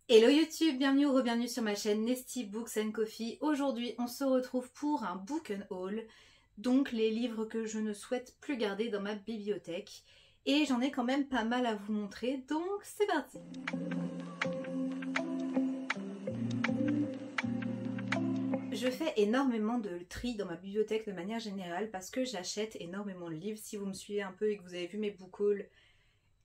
Hello YouTube, bienvenue ou re-bienvenue sur ma chaîne Nesty Books and Coffee. Aujourd'hui on se retrouve pour un book and haul, donc les livres que je ne souhaite plus garder dans ma bibliothèque. Et j'en ai quand même pas mal à vous montrer, donc c'est parti. Je fais énormément de tri dans ma bibliothèque de manière générale parce que j'achète énormément de livres. Si vous me suivez un peu et que vous avez vu mes book hauls,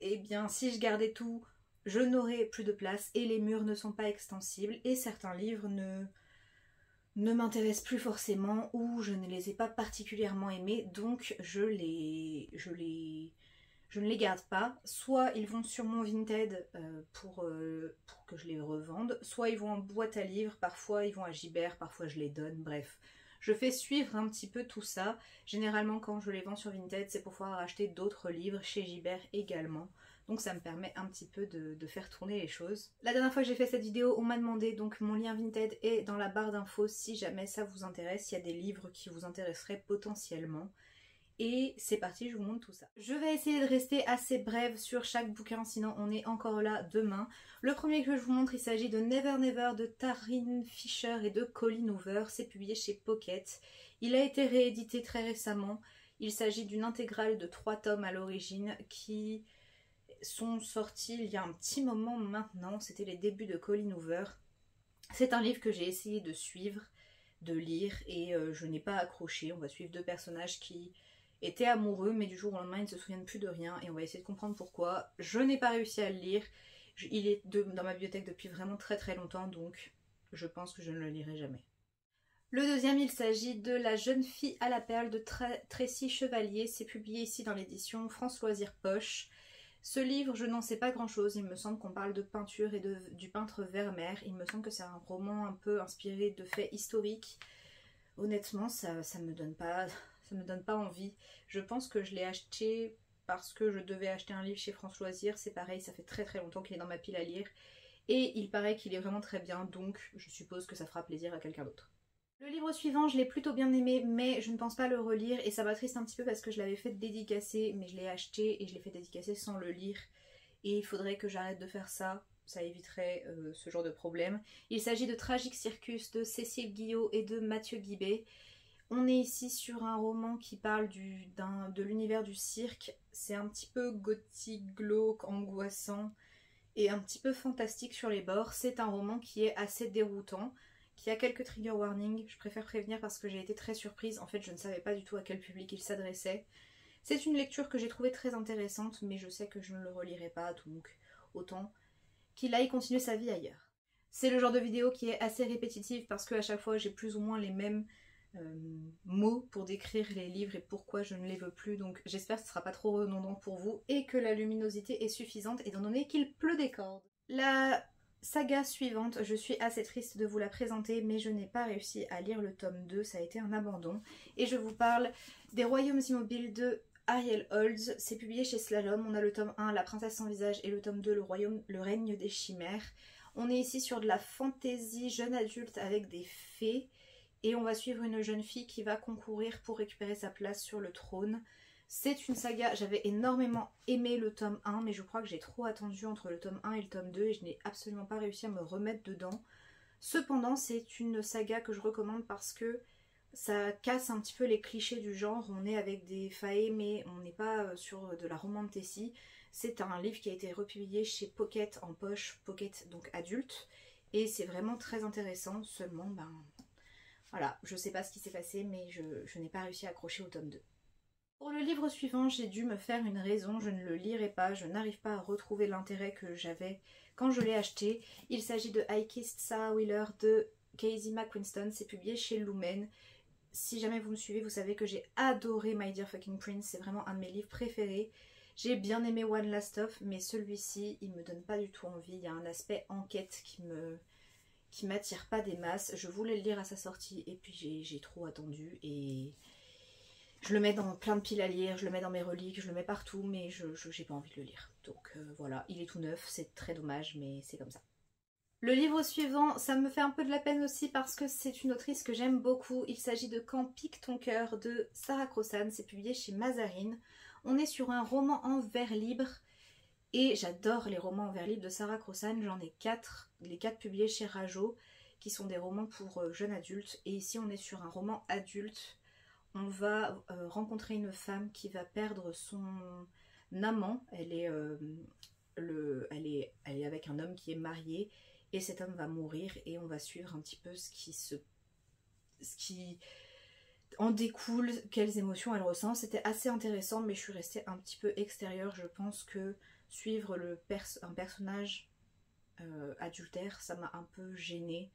eh bien si je gardais tout, je n'aurais plus de place et les murs ne sont pas extensibles et certains livres ne m'intéressent plus forcément ou je ne les ai pas particulièrement aimés, donc je ne les garde pas. Soit ils vont sur mon Vinted pour que je les revende, soit ils vont en boîte à livres, parfois ils vont à Gibert, parfois je les donne, bref. Je fais suivre un petit peu tout ça. Généralement quand je les vends sur Vinted, c'est pour pouvoir acheter d'autres livres chez Gibert également. Donc ça me permet un petit peu de faire tourner les choses. La dernière fois que j'ai fait cette vidéo, on m'a demandé, donc mon lien Vinted est dans la barre d'infos si jamais ça vous intéresse, il y a des livres qui vous intéresseraient potentiellement. Et c'est parti, je vous montre tout ça. Je vais essayer de rester assez brève sur chaque bouquin, sinon on est encore là demain. Le premier que je vous montre, il s'agit de Never Never de Tarryn Fisher et de Colleen Hoover. C'est publié chez Pocket. Il a été réédité très récemment. Il s'agit d'une intégrale de 3 tomes à l'origine qui sont sortis il y a un petit moment maintenant. C'était les débuts de Colleen Hoover. C'est un livre que j'ai essayé de suivre, de lire, et je n'ai pas accroché. On va suivre 2 personnages qui étaient amoureux, mais du jour au lendemain ils ne se souviennent plus de rien, et on va essayer de comprendre pourquoi. Je n'ai pas réussi à le lire. Il est dans ma bibliothèque depuis vraiment très très longtemps, donc je pense que je ne le lirai jamais. Le deuxième, il s'agit de La jeune fille à la perle de Tracy Chevalier. C'est publié ici dans l'édition France Loisirs Poche. Ce livre, je n'en sais pas grand chose. Il me semble qu'on parle de peinture et du peintre Vermeer. Il me semble que c'est un roman un peu inspiré de faits historiques. Honnêtement, ça me donne pas envie. Je pense que je l'ai acheté parce que je devais acheter un livre chez France Loisirs. C'est pareil, ça fait très très longtemps qu'il est dans ma pile à lire. Et il paraît qu'il est vraiment très bien, donc je suppose que ça fera plaisir à quelqu'un d'autre. Le livre suivant, je l'ai plutôt bien aimé, mais je ne pense pas le relire et ça m'attriste un petit peu parce que je l'avais fait dédicacer, mais je l'ai acheté et je l'ai fait dédicacer sans le lire. Et il faudrait que j'arrête de faire ça, ça éviterait ce genre de problème. Il s'agit de Tragic Circus de Cécile Guillot et de Mathieu Guibé. On est ici sur un roman qui parle de l'univers du cirque. C'est un petit peu gothique, glauque, angoissant et un petit peu fantastique sur les bords. C'est un roman qui est assez déroutant, qui a quelques trigger warnings. Je préfère prévenir parce que j'ai été très surprise. En fait, je ne savais pas du tout à quel public il s'adressait. C'est une lecture que j'ai trouvée très intéressante, mais je sais que je ne le relirai pas, donc autant qu'il aille continuer sa vie ailleurs. C'est le genre de vidéo qui est assez répétitive parce qu'à chaque fois j'ai plus ou moins les mêmes mots pour décrire les livres et pourquoi je ne les veux plus, donc j'espère que ce ne sera pas trop redondant pour vous et que la luminosité est suffisante étant donné qu'il pleut des cordes. La saga suivante, je suis assez triste de vous la présenter, mais je n'ai pas réussi à lire le tome 2, ça a été un abandon. Et je vous parle des Royaumes Immobiles de Ariel Holds. C'est publié chez Slalom. On a le tome 1, La princesse sans visage, et le tome 2, Le règne des chimères. On est ici sur de la fantaisie jeune adulte avec des fées. Et on va suivre une jeune fille qui va concourir pour récupérer sa place sur le trône. C'est une saga, j'avais énormément aimé le tome 1, mais je crois que j'ai trop attendu entre le tome 1 et le tome 2 et je n'ai absolument pas réussi à me remettre dedans. Cependant, c'est une saga que je recommande parce que ça casse un petit peu les clichés du genre. On est avec des fae, mais on n'est pas sur de la romantasy. C'est un livre qui a été republié chez Pocket en poche, Pocket donc adulte, et c'est vraiment très intéressant. Seulement, voilà, je sais pas ce qui s'est passé, mais je n'ai pas réussi à accrocher au tome 2. Pour le livre suivant, j'ai dû me faire une raison, je ne le lirai pas, je n'arrive pas à retrouver l'intérêt que j'avais quand je l'ai acheté. Il s'agit de I Kissed Sarah Wheeler de Casey McQuiston, c'est publié chez Lumen. Si jamais vous me suivez, vous savez que j'ai adoré My Dear Fucking Prince, c'est vraiment un de mes livres préférés. J'ai bien aimé One Last Of, mais celui-ci, il me donne pas du tout envie. Il y a un aspect enquête qui m'attire pas des masses. Je voulais le lire à sa sortie et puis j'ai trop attendu et je le mets dans plein de piles à lire, je le mets dans mes reliques, je le mets partout, mais j'ai pas envie de le lire. Donc voilà, il est tout neuf, c'est très dommage, mais c'est comme ça. Le livre suivant, ça me fait un peu de la peine aussi parce que c'est une autrice que j'aime beaucoup. Il s'agit de Quand pique ton cœur de Sarah Crossan, c'est publié chez Mazarine. On est sur un roman en vers libre Et j'adore les romans en vers libre de Sarah Crossan, j'en ai 4, les 4 publiés chez Rajo, qui sont des romans pour jeunes adultes. Et ici on est sur un roman adulte. On va rencontrer une femme qui va perdre son amant. Elle est avec un homme qui est marié et cet homme va mourir et on va suivre un petit peu ce qui en découle, quelles émotions elle ressent. C'était assez intéressant mais je suis restée un petit peu extérieure. Je pense que suivre un personnage adultère, ça m'a un peu gênée.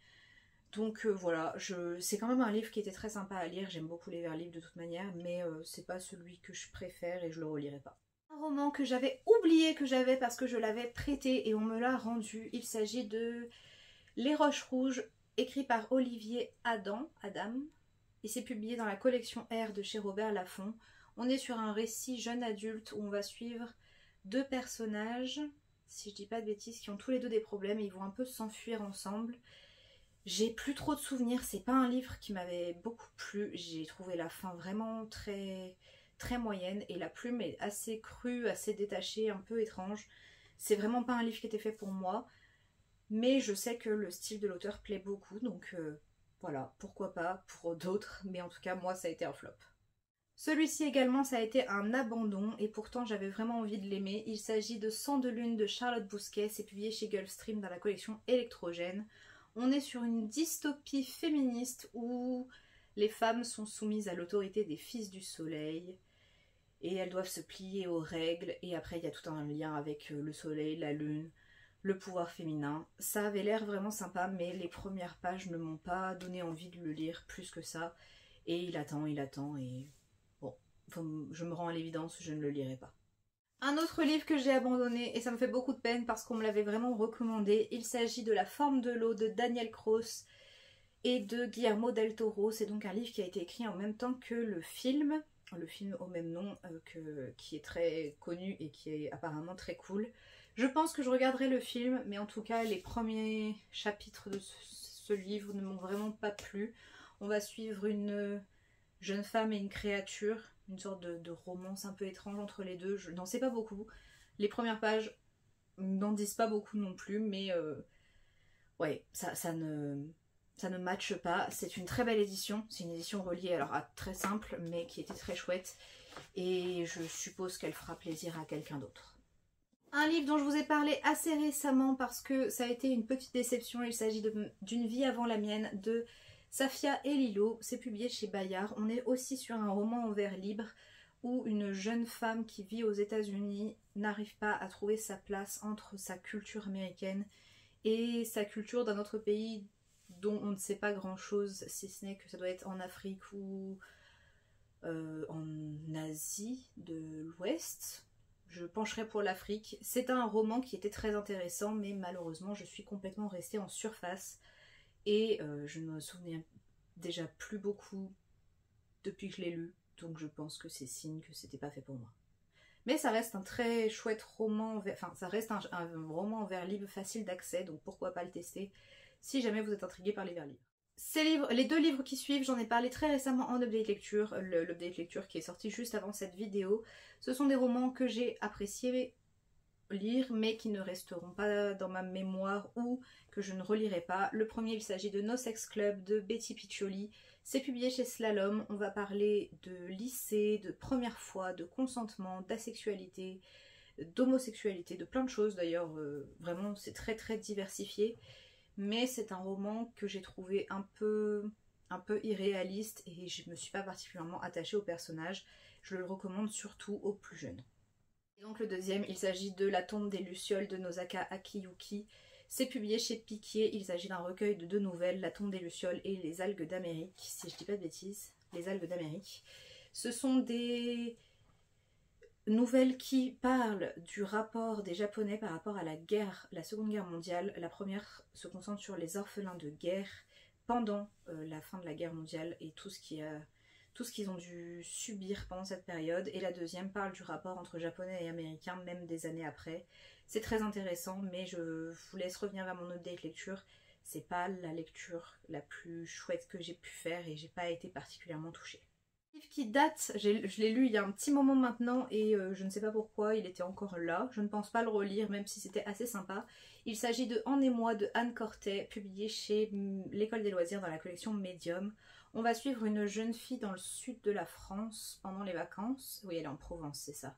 Donc voilà, c'est quand même un livre qui était très sympa à lire, j'aime beaucoup les vers livres de toute manière, mais c'est pas celui que je préfère et je le relirai pas. Un roman que j'avais oublié que j'avais parce que je l'avais prêté et on me l'a rendu, il s'agit de Les Roches Rouges, écrit par Olivier Adam, et c'est publié dans la collection R de chez Robert Laffont. On est sur un récit jeune adulte où on va suivre 2 personnages, si je dis pas de bêtises, qui ont tous les 2 des problèmes et ils vont un peu s'enfuir ensemble. J'ai plus trop de souvenirs, c'est pas un livre qui m'avait beaucoup plu, j'ai trouvé la fin vraiment très moyenne et la plume est assez crue, assez détachée, un peu étrange. C'est vraiment pas un livre qui était fait pour moi, mais je sais que le style de l'auteur plaît beaucoup, donc voilà, pourquoi pas pour d'autres, mais en tout cas moi ça a été un flop. Celui-ci également ça a été un abandon et pourtant j'avais vraiment envie de l'aimer. Il s'agit de Sang de lune de Charlotte Bousquet, c'est publié chez Gulfstream dans la collection Électrogène. On est sur une dystopie féministe où les femmes sont soumises à l'autorité des fils du soleil et elles doivent se plier aux règles et après il y a tout un lien avec le soleil, la lune, le pouvoir féminin. Ça avait l'air vraiment sympa mais les premières pages ne m'ont pas donné envie de le lire plus que ça et il attend et bon, je me rends à l'évidence, je ne le lirai pas. Un autre livre que j'ai abandonné et ça me fait beaucoup de peine parce qu'on me l'avait vraiment recommandé, il s'agit de La forme de l'eau de Daniel Cross et de Guillermo del Toro. C'est donc un livre qui a été écrit en même temps que le film au même nom qui est très connu et qui est apparemment très cool. Je pense que je regarderai le film mais en tout cas les premiers chapitres de ce livre ne m'ont vraiment pas plu. On va suivre une jeune femme et une créature, une sorte de romance un peu étrange entre les deux. Je n'en sais pas beaucoup. Les premières pages n'en disent pas beaucoup non plus, mais ouais, ça ne matche pas. C'est une très belle édition. C'est une édition reliée alors à très simple, mais qui était très chouette. Et je suppose qu'elle fera plaisir à quelqu'un d'autre. Un livre dont je vous ai parlé assez récemment parce que ça a été une petite déception. Il s'agit d'une vie avant la mienne de Safia et Lilo, c'est publié chez Bayard. On est aussi sur un roman en vers libre où une jeune femme qui vit aux États-Unis n'arrive pas à trouver sa place entre sa culture américaine et sa culture d'un autre pays dont on ne sait pas grand-chose, si ce n'est que ça doit être en Afrique ou en Asie de l'Ouest. Je pencherai pour l'Afrique. C'est un roman qui était très intéressant, mais malheureusement je suis complètement restée en surface. Et je ne me souviens déjà plus beaucoup depuis que je l'ai lu, donc je pense que c'est signe que c'était pas fait pour moi. Mais ça reste un très chouette roman, enfin ça reste un roman en vers libre facile d'accès, donc pourquoi pas le tester si jamais vous êtes intrigué par les vers libres. Les 2 livres qui suivent, j'en ai parlé très récemment en update lecture, l'update lecture qui est sorti juste avant cette vidéo. Ce sont des romans que j'ai appréciés lire mais qui ne resteront pas dans ma mémoire ou que je ne relirai pas. Le premier, il s'agit de No Sex Club de Betty Piccioli. C'est publié chez Slalom. On va parler de lycée, de première fois, de consentement, d'asexualité, d'homosexualité, de plein de choses d'ailleurs. Vraiment, c'est très diversifié. Mais c'est un roman que j'ai trouvé un peu irréaliste et je me suis pas particulièrement attachée au personnage. Je le recommande surtout aux plus jeunes. Donc le deuxième, il s'agit de La tombe des Lucioles de Nosaka Akiyuki. C'est publié chez Piquier, il s'agit d'un recueil de 2 nouvelles, La tombe des Lucioles et Les algues d'Amérique, si je dis pas de bêtises, Les algues d'Amérique. Ce sont des nouvelles qui parlent du rapport des Japonais par rapport à la Seconde Guerre mondiale. La première se concentre sur les orphelins de guerre pendant la fin de la guerre mondiale et tout ce qu'ils ont dû subir pendant cette période. Et la deuxième parle du rapport entre Japonais et Américains, même des années après. C'est très intéressant, mais je vous laisse revenir vers mon update lecture. C'est pas la lecture la plus chouette que j'ai pu faire et j'ai pas été particulièrement touchée. Livre qui date, je l'ai lu il y a un petit moment maintenant et je ne sais pas pourquoi il était encore là. Je ne pense pas le relire même si c'était assez sympa. Il s'agit de Anne et moi de Anne Cortet, publié chez l'École des loisirs dans la collection Medium. On va suivre une jeune fille dans le sud de la France pendant les vacances. Oui, elle est en Provence, c'est ça.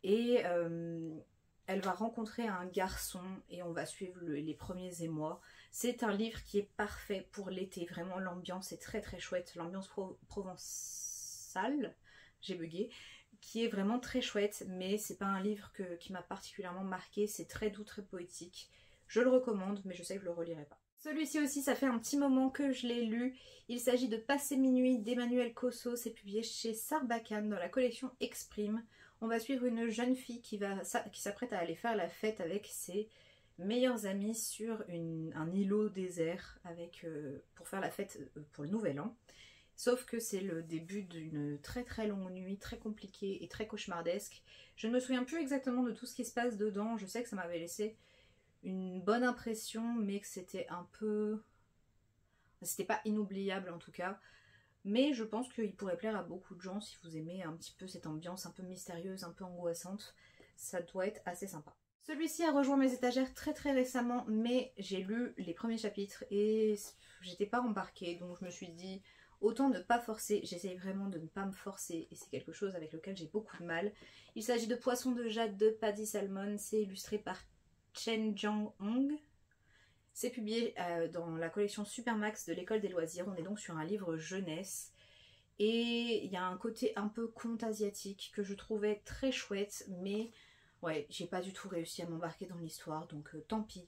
Et elle va rencontrer un garçon et on va suivre les premiers émois. C'est un livre qui est parfait pour l'été. Vraiment, l'ambiance est très très chouette. L'ambiance provençale, j'ai bugué, qui est vraiment très chouette. Mais c'est pas un livre qui m'a particulièrement marqué. C'est très doux, très poétique. Je le recommande, mais je sais que je le relirai pas. Celui-ci aussi, ça fait un petit moment que je l'ai lu. Il s'agit de Passer minuit d'Emmanuel Cosso. C'est publié chez Sarbacane dans la collection Exprime. On va suivre une jeune fille qui s'apprête à aller faire la fête avec ses meilleurs amis sur un îlot désert pour faire la fête pour le nouvel an. Sauf que c'est le début d'une très très longue nuit, très compliquée et très cauchemardesque. Je ne me souviens plus exactement de tout ce qui se passe dedans. Je sais que ça m'avait laissé une bonne impression, mais que c'était un peu... C'était pas inoubliable en tout cas. Mais je pense qu'il pourrait plaire à beaucoup de gens si vous aimez un petit peu cette ambiance un peu mystérieuse, un peu angoissante. Ça doit être assez sympa. Celui-ci a rejoint mes étagères très très récemment, mais j'ai lu les premiers chapitres et j'étais pas embarquée. Donc je me suis dit, autant ne pas forcer. J'essaye vraiment de ne pas me forcer et c'est quelque chose avec lequel j'ai beaucoup de mal. Il s'agit de Poisson de Jade de Paddy Salmon. C'est illustré par Chen Jiang-hong. C'est publié dans la collection Supermax de l'École des loisirs. On est donc sur un livre jeunesse. Et il y a un côté un peu conte asiatique que je trouvais très chouette. Mais ouais, j'ai pas du tout réussi à m'embarquer dans l'histoire. Donc tant pis.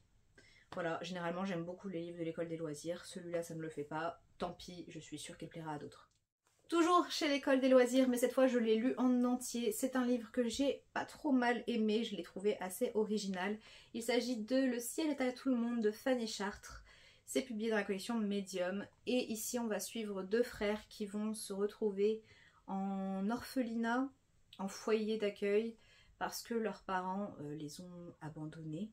Voilà, généralement j'aime beaucoup les livres de l'École des loisirs. Celui-là ça ne le fait pas. Tant pis, je suis sûre qu'il plaira à d'autres. Toujours chez l'École des loisirs, mais cette fois je l'ai lu en entier. C'est un livre que j'ai pas trop mal aimé, je l'ai trouvé assez original. Il s'agit de Le ciel est à tout le monde de Fanny Chartres. C'est publié dans la collection Medium. Et ici on va suivre deux frères qui vont se retrouver en orphelinat, en foyer d'accueil, parce que leurs parents les ont abandonnés.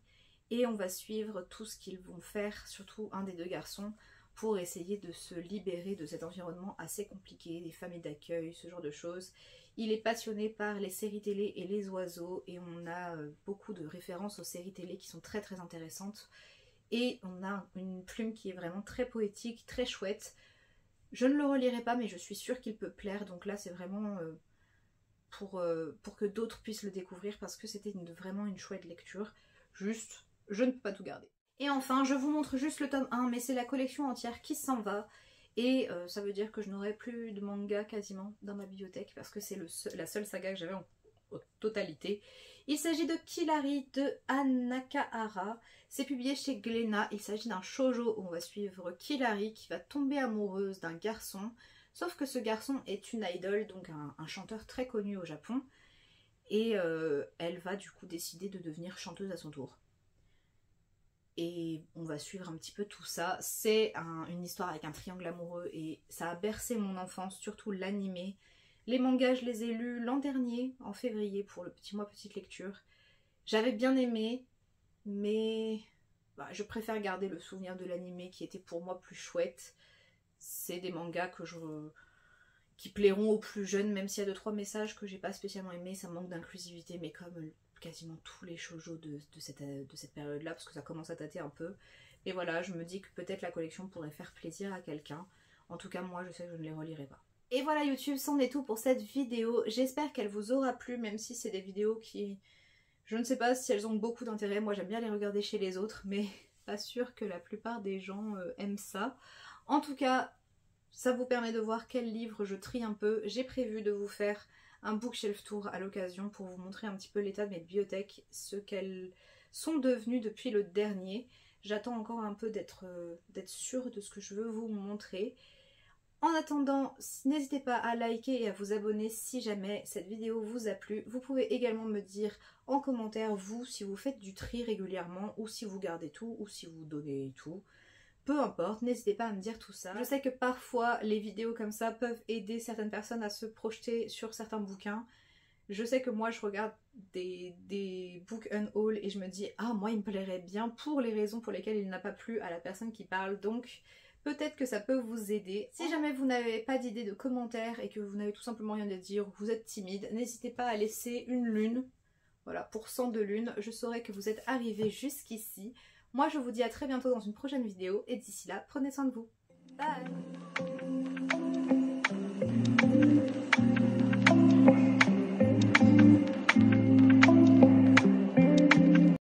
Et on va suivre tout ce qu'ils vont faire, surtout un des deux garçons, pour essayer de se libérer de cet environnement assez compliqué, des familles d'accueil, ce genre de choses. Il est passionné par les séries télé et les oiseaux et on a beaucoup de références aux séries télé qui sont très très intéressantes. Et on a une plume qui est vraiment très poétique, très chouette. Je ne le relirai pas mais je suis sûre qu'il peut plaire, donc là c'est vraiment pour que d'autres puissent le découvrir parce que c'était vraiment une chouette lecture. Juste, je ne peux pas tout garder. Et enfin, je vous montre juste le tome 1, mais c'est la collection entière qui s'en va. Et ça veut dire que je n'aurai plus de manga quasiment dans ma bibliothèque parce que c'est la seule saga que j'avais en totalité. Il s'agit de Killari de Anne Nakahara. C'est publié chez Glénat. Il s'agit d'un shoujo où on va suivre Killari qui va tomber amoureuse d'un garçon. Sauf que ce garçon est une idole, donc un chanteur très connu au Japon. Et elle va du coup décider de devenir chanteuse à son tour. Et on va suivre un petit peu tout ça. C'est une histoire avec un triangle amoureux et ça a bercé mon enfance, surtout l'animé. Les mangas, je les ai lus l'an dernier, en février, pour le petit mois petite lecture. J'avais bien aimé, mais je préfère garder le souvenir de l'animé qui était pour moi plus chouette. C'est des mangas qui plairont aux plus jeunes, même s'il y a 2-3 messages que j'ai pas spécialement aimés. Ça manque d'inclusivité, mais comme quasiment tous les shoujo de cette période-là, parce que ça commence à dater un peu. Et voilà, je me dis que peut-être la collection pourrait faire plaisir à quelqu'un. En tout cas, moi, je sais que je ne les relirai pas. Et voilà YouTube, c'en est tout pour cette vidéo. J'espère qu'elle vous aura plu, même si c'est des vidéos qui... Je ne sais pas si elles ont beaucoup d'intérêt. Moi, j'aime bien les regarder chez les autres, mais pas sûr que la plupart des gens aiment ça. En tout cas, ça vous permet de voir quel livre je trie un peu. J'ai prévu de vous faire un bookshelf tour à l'occasion pour vous montrer un petit peu l'état de mes bibliothèques, ce qu'elles sont devenues depuis le dernier. J'attends encore un peu d'être sûre de ce que je veux vous montrer. En attendant, n'hésitez pas à liker et à vous abonner si jamais cette vidéo vous a plu. Vous pouvez également me dire en commentaire, vous, si vous faites du tri régulièrement, ou si vous gardez tout, ou si vous donnez tout. Peu importe, n'hésitez pas à me dire tout ça. Je sais que parfois les vidéos comme ça peuvent aider certaines personnes à se projeter sur certains bouquins. Je sais que moi je regarde des book unhaul et je me dis ah moi il me plairait bien pour les raisons pour lesquelles il n'a pas plu à la personne qui parle. Donc Peut-être que ça peut vous aider. Si jamais vous n'avez pas d'idée de commentaire et que vous n'avez tout simplement rien à dire ou que vous êtes timide, n'hésitez pas à laisser une lune. Voilà, pour 100 de lune, je saurai que vous êtes arrivé jusqu'ici. Moi, je vous dis à très bientôt dans une prochaine vidéo et d'ici là, prenez soin de vous. Bye!